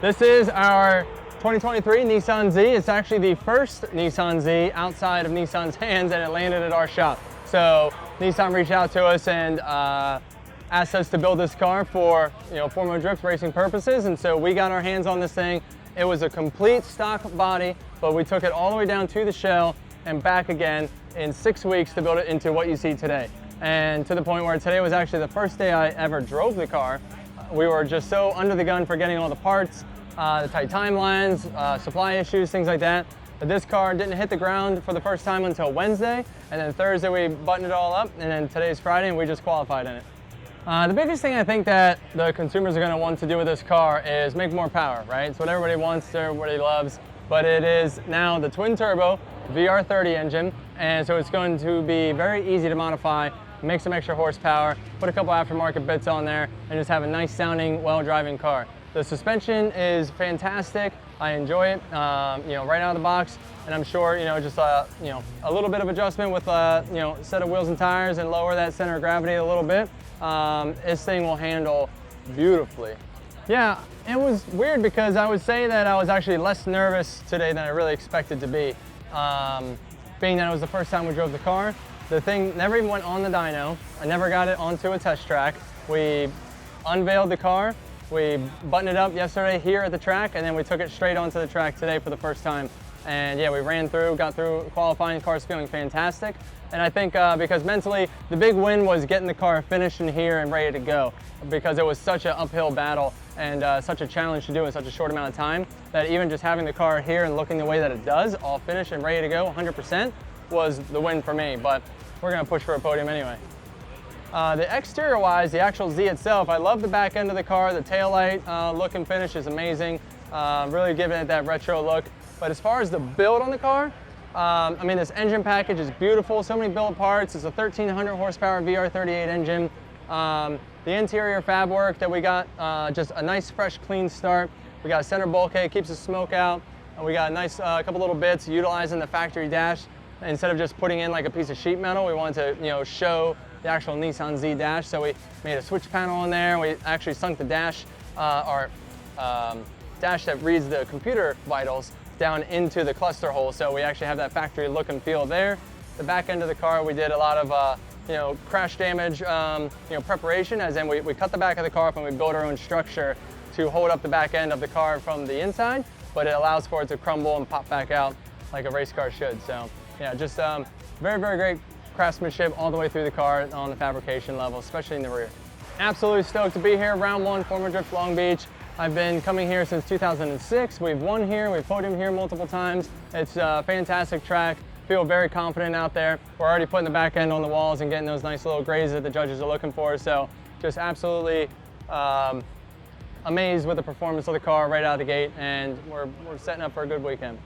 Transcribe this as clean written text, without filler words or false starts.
This is our 2023 Nissan Z. It's actually the first Nissan Z outside of Nissan's hands, and it landed at our shop. So Nissan reached out to us and asked us to build this car for four-wheel drift racing purposes, and so we got our hands on this thing. It was a complete stock body, but we took it all the way down to the shell and back again in 6 weeks to build it into what you see today. And to the point where today was actually the first day I ever drove the car. We were just so under the gun for getting all the parts, the tight timelines, supply issues, things like that. But this car didn't hit the ground for the first time until Wednesday, and then Thursday we buttoned it all up, and then today's Friday and we just qualified in it. The biggest thing I think that the consumers are going to want to do with this car is make more power, right? It's what everybody wants, everybody loves, but it is now the twin turbo VR30 engine, and so it's going to be very easy to modify, make some extra horsepower, put a couple aftermarket bits on there, and just have a nice sounding, well-driving car. The suspension is fantastic. I enjoy it, right out of the box, and I'm sure, just a little bit of adjustment with set of wheels and tires and lower that center of gravity a little bit. This thing will handle beautifully. Yeah, it was weird because I would say that I was actually less nervous today than I really expected to be. Being that it was the first time we drove the car, the thing never even went on the dyno. I never got it onto a test track. We unveiled the car, we buttoned it up yesterday here at the track, and then we took it straight onto the track today for the first time. And yeah, we ran through, got through qualifying, the car's feeling fantastic. And I think because mentally, the big win was getting the car finished in here and ready to go, because it was such an uphill battle and such a challenge to do in such a short amount of time, that even just having the car here and looking the way that it does, all finished and ready to go 100%, was the win for me. But we're gonna push for a podium anyway. The exterior wise, the actual Z itself, I love the back end of the car. The taillight look and finish is amazing, really giving it that retro look. But as far as the build on the car, this engine package is beautiful, so many built parts. It's a 1300 horsepower VR38 engine. The interior fab work that we got, just a nice fresh clean start. We got a center bulkhead, keeps the smoke out. And we got a nice couple little bits utilizing the factory dash. Instead of just putting in like a piece of sheet metal, we wanted to show the actual Nissan Z dash. So we made a switch panel on there. We actually sunk the dash, our dash that reads the computer vitals, down into the cluster hole, so we actually have that factory look and feel there. The back end of the car, we did a lot of crash damage preparation, as in we cut the back of the car up and we built our own structure to hold up the back end of the car from the inside, but it allows for it to crumble and pop back out like a race car should. So yeah, just very, very great craftsmanship all the way through the car on the fabrication level, especially in the rear. Absolutely stoked to be here, round one, Four-Wheel Drift Long Beach. I've been coming here since 2006. We've won here, we've podiumed here multiple times. It's a fantastic track. Feel very confident out there. We're already putting the back end on the walls and getting those nice little grades that the judges are looking for. So just absolutely amazed with the performance of the car right out of the gate, and we're setting up for a good weekend.